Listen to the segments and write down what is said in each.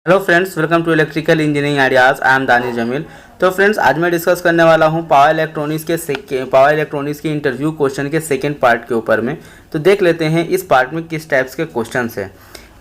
Hello friends, welcome to electrical engineering ideas. I am Danish Jameel. तो friends, आज मैं discuss करने वाला हूं पावर इलेक्ट्रॉनिक्स के इंटरव्यू क्वेश्चन के सेकंड पार्ट के ऊपर में। तो देख लेते हैं इस पार्ट में किस टाइप्स के क्वेश्चंस हैं।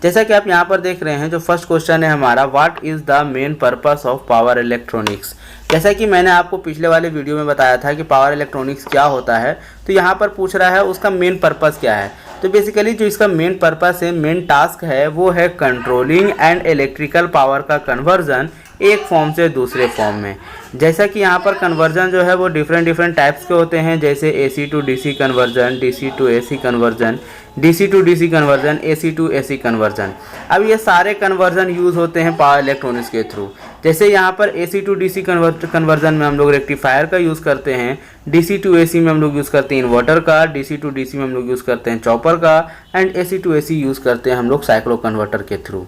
जैसा कि आप यहां पर देख रहे हैं, जो फर्स्ट क्वेश्चन है हमारा, what is the main purpose of power electronics. जैसा कि मैंने आपको पिछले वाले वीडियो में बताया था कि पावर इलेक्ट्रॉनिक्स क्या होता है, तो यहाँ पर पूछ रहा है उसका मेन पर्पस क्या है। तो बेसिकली जो इसका मेन पर्पस है, मेन टास्क है, वो है कंट्रोलिंग एंड इलेक्ट्रिकल पावर का कन्वर्जन एक फॉर्म से दूसरे फॉर्म में। जैसा कि यहाँ पर कन्वर्जन जो है वो डिफरेंट टाइप्स के होते हैं, जैसे AC to DC conversion, DC to AC conversion, DC to DC conversion, AC to AC conversion. अब ये सारे कन्वर्जन यूज़ होते हैं पावर इलेक्ट्रॉनिक्स के थ्रू। जैसे यहाँ पर AC टू DC कन्वर्जन में हम लोग रेक्टिफायर का यूज़ करते हैं, DC टू AC में हम लोग यूज़ करते हैं इन्वर्टर का, DC टू DC में हम लोग यूज़ करते हैं चॉपर का, and AC to AC use करते हैं हम लोग साइक्लो कन्वर्टर के थ्रू।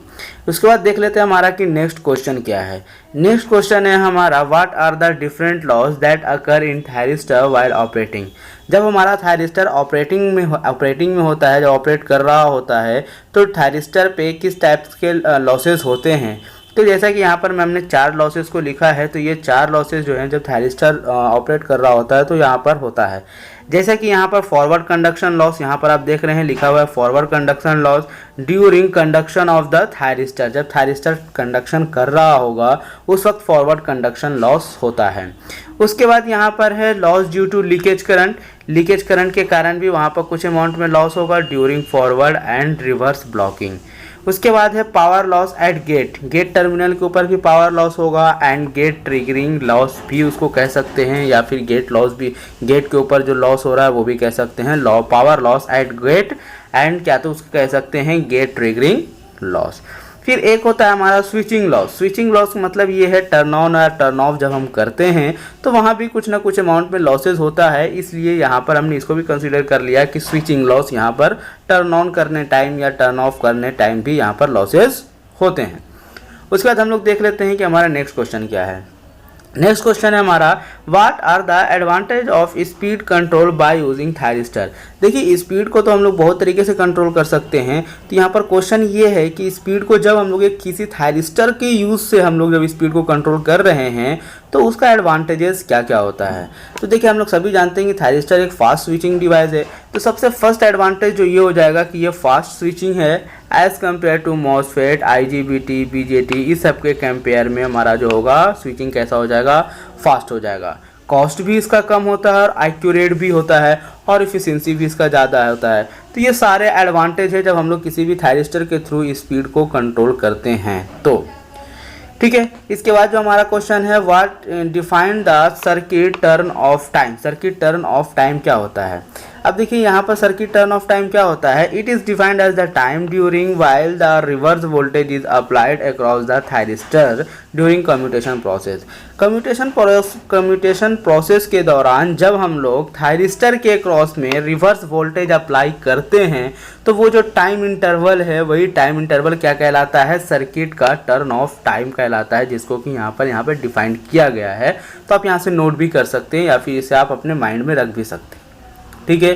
उसके बाद देख लेते हैं हमारा कि नेक्स्ट क्वेश्चन क्या है। नेक्स्ट क्वेश्चन है हमारा, what are the different laws that occur in thyristor while operating. जब हमारा थायरिस्टर ऑपरेटिंग में होता है, जब ऑपरेट कर रहा होता है, तो थायरिस्टर पे किस टाइप्स के लॉसेस होते हैं। तो जैसा कि यहाँ पर मैंने 4 लॉसेस को लिखा है, तो ये 4 लॉसेस जो हैं जब थायरिस्टर ऑपरेट कर रहा होता है तो यहाँ पर होता है। जैसा कि यहाँ पर फॉरवर्ड कंडक्शन लॉस, यहाँ पर आप देख रहे हैं लिखा हुआ है forward conduction loss during conduction of the thyristor. जब थायरिस्टर कंडक्शन कर रहा होगा उस वक्त फॉरवर्ड कंडक्शन लॉस होता है। उसके बाद यहाँ पर है loss due to leakage current. Leakage current के कारण भी वहाँ पर कुछ अमाउंट में लॉस होगा during forward and reverse blocking. उसके बाद है power loss at gate terminal के ऊपर भी पावर लॉस होगा, एंड गेट ट्रिगरिंग लॉस भी उसको कह सकते हैं, या फिर गेट लॉस भी, गेट के ऊपर जो लॉस हो रहा है वो भी कह सकते हैं power loss at gate, and क्या तो उसको कह सकते हैं गेट ट्रिगरिंग लॉस। फिर एक होता है हमारा स्विचिंग लॉस। स्विचिंग लॉस मतलब ये है टर्न ऑन और टर्न ऑफ जब हम करते हैं तो वहाँ भी कुछ ना कुछ अमाउंट में लॉसेज होता है, इसलिए यहाँ पर हमने इसको भी कंसीडर कर लिया कि स्विचिंग लॉस यहाँ पर टर्न ऑन करने टाइम या टर्न ऑफ करने टाइम भी यहाँ पर लॉसेज होते हैं। उसके बाद हम लोग देख लेते हैं कि हमारा नेक्स्ट क्वेश्चन क्या है। नेक्स्ट क्वेश्चन है हमारा, what are the advantage of speed control by using thyristor. देखिए, स्पीड को तो हम लोग बहुत तरीके से कंट्रोल कर सकते हैं। तो यहाँ पर क्वेश्चन ये है कि स्पीड को जब हम लोग एक किसी थायरिस्टर के यूज़ से हम लोग जब स्पीड को कंट्रोल कर रहे हैं तो उसका एडवांटेजेस क्या क्या होता है। तो देखिए, हम लोग सभी जानते हैं कि थायरिस्टर एक फास्ट स्विचिंग डिवाइस है। तो सबसे फर्स्ट एडवांटेज जो ये हो जाएगा कि ये फास्ट स्विचिंग है as compare to MOSFET, IGBT, BJT, इस सब के कंपेयर में हमारा जो होगा स्विचिंग कैसा हो जाएगा, फास्ट हो जाएगा। कॉस्ट भी इसका कम होता है और एक्यूरेट भी होता है और इफिशिएंसी भी इसका ज़्यादा होता है। तो ये सारे एडवांटेज है जब हम लोग किसी भी थायरिस्टर के थ्रू स्पीड को कंट्रोल करते हैं। तो ठीक है, इसके बाद जो हमारा क्वेश्चन है, what define the circuit turn off time. Circuit turn off time क्या होता है। अब देखिए, यहाँ पर सर्किट टर्न ऑफ टाइम क्या होता है। It is defined as the time during while the reverse voltage is applied across the thyristor during commutation process. Commutation process के दौरान जब हम लोग थायरिस्टर के क्रॉस में रिवर्स वोल्टेज अप्लाई करते हैं तो वो जो टाइम इंटरवल है, वही टाइम इंटरवल क्या कहलाता है, सर्किट का टर्न ऑफ टाइम कहलाता है, जिसको कि यहाँ पर डिफाइंड किया गया है। तो आप यहाँ से नोट भी कर सकते हैं या फिर इसे आप अपने माइंड में रख भी सकते हैं। ठीक है,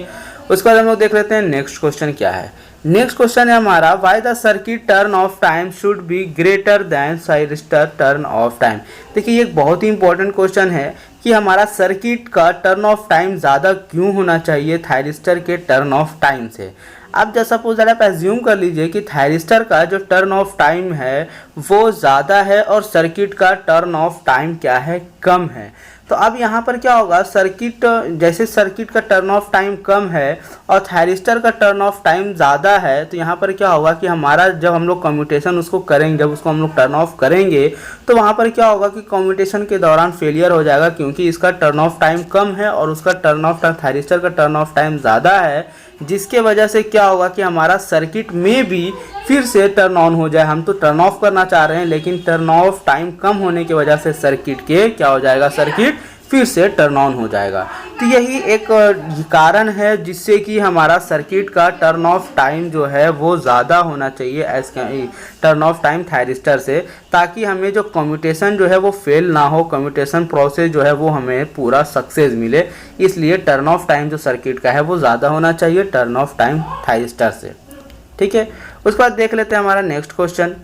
उसके बाद हम लोग देख लेते हैं नेक्स्ट क्वेश्चन क्या है। नेक्स्ट क्वेश्चन है हमारा, why the circuit turn off time should be greater than thyristor turn off time. देखिए, ये एक बहुत ही इंपॉर्टेंट क्वेश्चन है कि हमारा सर्किट का टर्न ऑफ टाइम ज़्यादा क्यों होना चाहिए थायरिस्टर के टर्न ऑफ टाइम से। अब जब सपोज आप एज्यूम कर लीजिए कि थायरिस्टर का जो टर्न ऑफ टाइम है वो ज़्यादा है और सर्किट का टर्न ऑफ टाइम क्या है, कम है। तो अब यहाँ पर क्या होगा, जैसे सर्किट का टर्न ऑफ टाइम कम है और थायरिस्टर का टर्न ऑफ टाइम ज़्यादा है, तो यहाँ पर क्या होगा कि हमारा जब हम लोग कम्यूटेशन उसको करेंगे, जब उसको हम लोग टर्न ऑफ करेंगे तो वहाँ पर क्या होगा कि कम्यूटेशन के दौरान फेलियर हो जाएगा, क्योंकि इसका टर्न ऑफ टाइम कम है और उसका टर्न ऑफ टाइम, थायरिस्टर का टर्न ऑफ टाइम ज़्यादा है, जिसके वजह से क्या होगा कि हमारा सर्किट में भी फिर से टर्न ऑन हो जाए। हम तो टर्न ऑफ करना चाह रहे हैं लेकिन टर्न ऑफ टाइम कम होने की वजह से सर्किट के क्या हो जाएगा, सर्किट फिर से टर्न ऑन हो जाएगा। तो यही एक कारण है जिससे कि हमारा सर्किट का टर्न ऑफ टाइम जो है वो ज़्यादा होना चाहिए as turn off time thyristor से, ताकि हमें जो कम्यूटेशन जो है वो फेल ना हो, कम्यूटेशन प्रोसेस जो है वो हमें पूरा सक्सेस मिले। इसलिए टर्न ऑफ टाइम जो सर्किट का है वो ज़्यादा होना चाहिए टर्न ऑफ टाइम थायरिस्टर से। ठीक है, उसके बाद देख लेते हैं हमारा नेक्स्ट क्वेश्चन।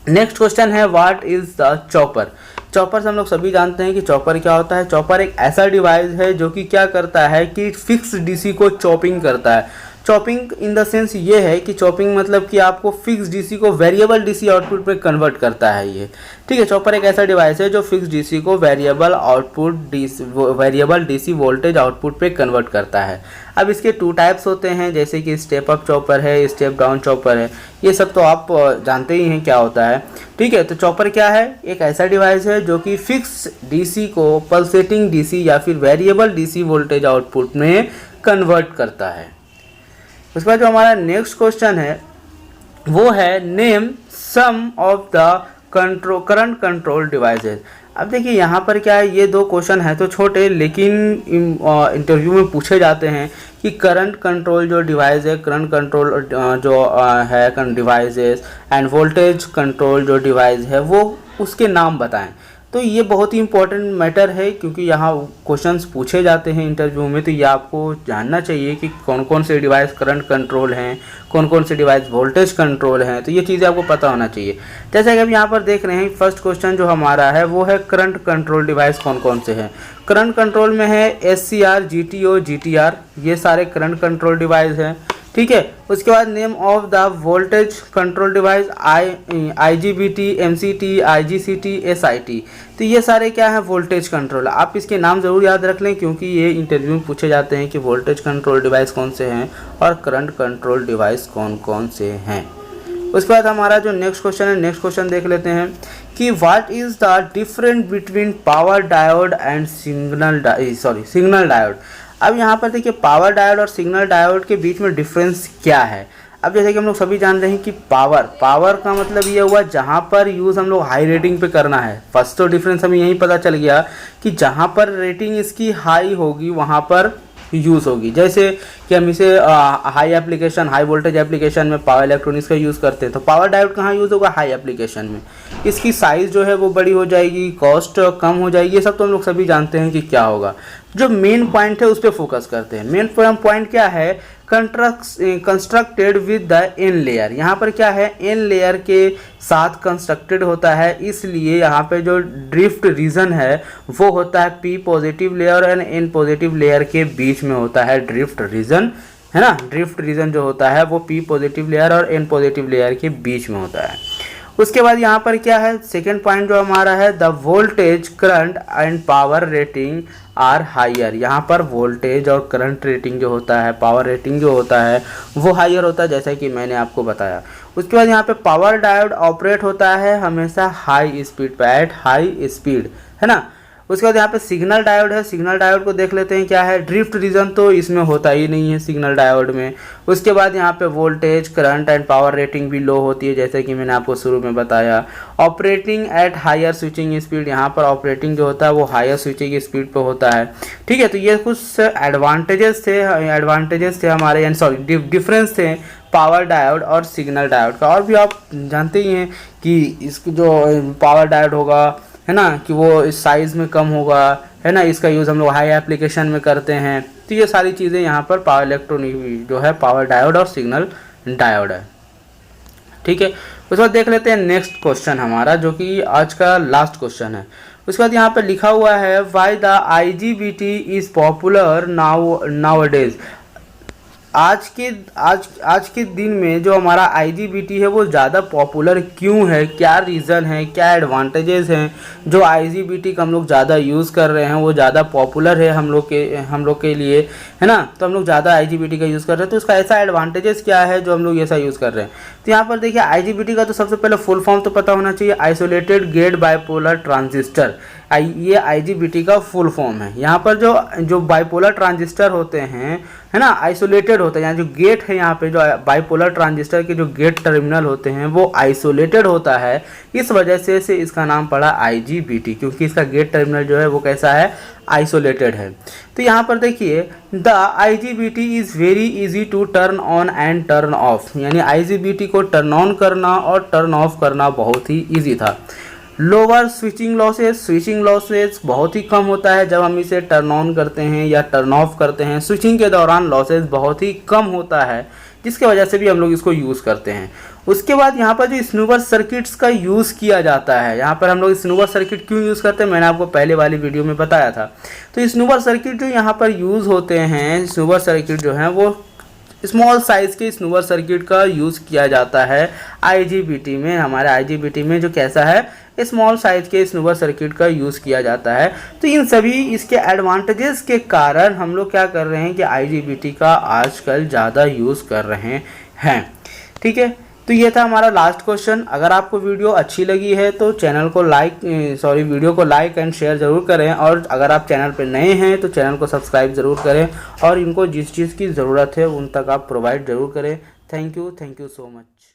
नेक्स्ट क्वेश्चन है what is the chopper. Chopper से हम लोग सभी जानते हैं कि चॉपर क्या होता है। चॉपर एक ऐसा डिवाइस है जो कि क्या करता है कि फिक्स डीसी को चॉपिंग करता है। चॉपिंग इन द सेंस ये है कि चॉपिंग मतलब कि आपको फिक्स डीसी को वेरिएबल डीसी आउटपुट पे कन्वर्ट करता है ये, ठीक है। चॉपर एक ऐसा डिवाइस है जो फिक्स डीसी को वेरिएबल डीसी वोल्टेज आउटपुट पे कन्वर्ट करता है। अब इसके 2 टाइप्स होते हैं, जैसे कि स्टेप अप चॉपर है, स्टेप डाउन चॉपर है। ये सब तो आप जानते ही हैं क्या होता है, ठीक है। तो चॉपर क्या है, एक ऐसा डिवाइस है जो कि फिक्स डीसी को पल्सेटिंग डीसी या फिर वेरिएबल डीसी वोल्टेज आउटपुट में कन्वर्ट करता है। उसके बाद जो हमारा नेक्स्ट क्वेश्चन है वो है name some of the current control devices. अब देखिए यहाँ पर क्या है, ये 2 क्वेश्चन है तो छोटे, लेकिन इंटरव्यू में पूछे जाते हैं कि करंट कंट्रोल जो डिवाइस है, करंट कंट्रोल जो है डिवाइसेस एंड वोल्टेज कंट्रोल जो डिवाइस है वो उसके नाम बताएं। तो ये बहुत ही इंपॉर्टेंट मैटर है, क्योंकि यहाँ क्वेश्चंस पूछे जाते हैं इंटरव्यू में, तो ये आपको जानना चाहिए कि कौन कौन से डिवाइस करंट कंट्रोल हैं, कौन कौन से डिवाइस वोल्टेज कंट्रोल हैं। तो ये चीज़ें आपको पता होना चाहिए। जैसे कि हम यहाँ पर देख रहे हैं, फर्स्ट क्वेश्चन जो हमारा है वो है करंट कंट्रोल डिवाइस कौन कौन से हैं। करंट कंट्रोल में है SCR, GTO, GTR, ये सारे करंट कंट्रोल डिवाइस हैं, ठीक है। उसके बाद name of the voltage control device IGBT, MCT, IGCT, SIT। तो ये सारे क्या है, वोल्टेज कंट्रोल। आप इसके नाम ज़रूर याद रख लें, क्योंकि ये इंटरव्यू में पूछे जाते हैं कि वोल्टेज कंट्रोल डिवाइस कौन से हैं और करंट कंट्रोल डिवाइस कौन कौन से हैं। उसके बाद हमारा जो नेक्स्ट क्वेश्चन है, नेक्स्ट क्वेश्चन देख लेते हैं कि what is the difference between power diode and signal diode. अब यहाँ पर देखिए पावर डायोड और सिग्नल डायोड के बीच में डिफरेंस क्या है। अब जैसे कि हम लोग सभी जान रहे हैं कि पावर का मतलब ये हुआ जहाँ पर यूज़ हम लोग हाई रेटिंग पे करना है। फर्स्ट तो डिफरेंस हमें यही पता चल गया कि जहाँ पर रेटिंग इसकी हाई होगी वहाँ पर यूज़ होगी। जैसे कि हम इसे हाई वोल्टेज एप्लीकेशन में पावर इलेक्ट्रॉनिक्स का यूज़ करते हैं, तो पावर डायोड कहाँ यूज़ होगा, हाई एप्लीकेशन में। इसकी साइज़ जो है वो बड़ी हो जाएगी, कॉस्ट कम हो जाएगी, ये सब तो हम लोग सभी जानते हैं कि क्या होगा। जो मेन पॉइंट है उस पर फोकस करते हैं। मेन पॉइंट क्या है, constructed with the N layer. यहाँ पर क्या है, एन लेयर के साथ कंस्ट्रक्टेड होता है, इसलिए यहाँ पे जो ड्रिफ्ट रीजन है वो होता है P positive layer and N positive layer के बीच में होता है ड्रिफ्ट रीजन, है ना। ड्रिफ्ट रीजन जो होता है वो P पॉजिटिव लेयर और N पॉजिटिव लेयर के बीच में होता है। उसके बाद यहाँ पर क्या है, सेकेंड पॉइंट जो हमारा है, the voltage current and power rating are higher. यहाँ पर वोल्टेज और करंट रेटिंग जो होता है, पावर रेटिंग जो होता है वो हायर होता है, जैसा कि मैंने आपको बताया। उसके बाद यहाँ पे पावर डायोड ऑपरेट होता है हमेशा हाई स्पीड पे, एट हाई स्पीड, है ना। उसके बाद यहाँ पे सिग्नल डायोड है। सिग्नल डायोड को देख लेते हैं क्या है, ड्रिफ्ट रीजन तो इसमें होता ही नहीं है सिग्नल डायोड में। उसके बाद यहाँ पे voltage current and power rating भी लो होती है, जैसे कि मैंने आपको शुरू में बताया। Operating at higher switching speed, यहाँ पर ऑपरेटिंग जो होता है वो हायर स्विचिंग स्पीड पे होता है, ठीक है। तो ये कुछ एडवांटेजेस थे हमारे, यानी डिफरेंस थे पावर डायोड और सिग्नल डायोड का। और भी आप जानते ही हैं कि इसको जो पावर डायोड होगा, है ना, कि वो इस साइज़ में कम होगा, है ना, इसका यूज़ हम लोग हाई एप्लीकेशन में करते हैं। तो ये सारी चीज़ें यहाँ पर पावर इलेक्ट्रॉनिक जो है पावर डायोड और सिग्नल डायोड है, ठीक है। उसके बाद देख लेते हैं नेक्स्ट क्वेश्चन हमारा, जो कि आज का लास्ट क्वेश्चन है। उसके बाद यहाँ पर लिखा हुआ है why the IGBT is popular nowadays. आज के दिन में जो हमारा IGBT है वो ज़्यादा पॉपुलर क्यों है, क्या रीज़न है, क्या एडवांटेजेस हैं जो IGBT का हम लोग ज़्यादा यूज़ कर रहे हैं, वो ज़्यादा पॉपुलर है हम लोग के लिए, है ना। तो हम लोग ज़्यादा IGBT का यूज़ कर रहे हैं, तो उसका ऐसा एडवांटेजेस क्या है जो हम लोग ऐसा यूज़ कर रहे हैं। तो यहाँ पर देखिए IGBT का तो सबसे पहले फुल फॉर्म तो पता होना चाहिए, आइसोलेटेड गेट बाइपोलर ट्रांजिस्टर। ये IGBT का फुल फॉर्म है। यहाँ पर जो बाइपोलर ट्रांजिस्टर होते हैं, है ना, आइसोलेटेड होता है। यहाँ जो गेट है, यहाँ पे जो बाइपोलर ट्रांजिस्टर के जो गेट टर्मिनल होते हैं वो आइसोलेटेड होता है, इस वजह से इसका नाम पड़ा IGBT, क्योंकि इसका गेट टर्मिनल जो है वो कैसा है, आइसोलेटेड है। तो यहाँ पर देखिए the IGBT is very easy to turn on and turn off, यानी IGBT को टर्न ऑन करना और टर्न ऑफ करना बहुत ही ईजी था। लोअर स्विचिंग लॉसेस बहुत ही कम होता है जब हम इसे टर्न ऑन करते हैं या टर्न ऑफ करते हैं। स्विचिंग के दौरान लॉसेस बहुत ही कम होता है, जिसके वजह से भी हम लोग इसको यूज़ करते हैं। उसके बाद यहाँ पर जो स्नूवर सर्किट्स का यूज़ किया जाता है, यहाँ पर हम लोग स्नूवर सर्किट क्यों यूज़ करते हैं मैंने आपको पहले वाली वीडियो में बताया था। तो स्नूवर सर्किट जो यहाँ पर यूज़ होते हैं, स्नूवर सर्किट जो हैं वो स्मॉल साइज़ के स्नूवर सर्किट का यूज़ किया जाता है आईजीबीटी में। हमारे आईजीबीटी में जो कैसा है, स्मॉल साइज़ के स्नूवर सर्किट का यूज़ किया जाता है। तो इन सभी इसके एडवांटेजेस के कारण हम लोग क्या कर रहे हैं कि आईजीबीटी का आजकल ज़्यादा यूज़ कर रहे हैं। ठीक है, तो ये था हमारा लास्ट क्वेश्चन। अगर आपको वीडियो अच्छी लगी है तो वीडियो को लाइक एंड शेयर ज़रूर करें, और अगर आप चैनल पर नए हैं तो चैनल को सब्सक्राइब ज़रूर करें, और इनको जिस चीज़ की ज़रूरत है उन तक आप प्रोवाइड ज़रूर करें। Thank you so much.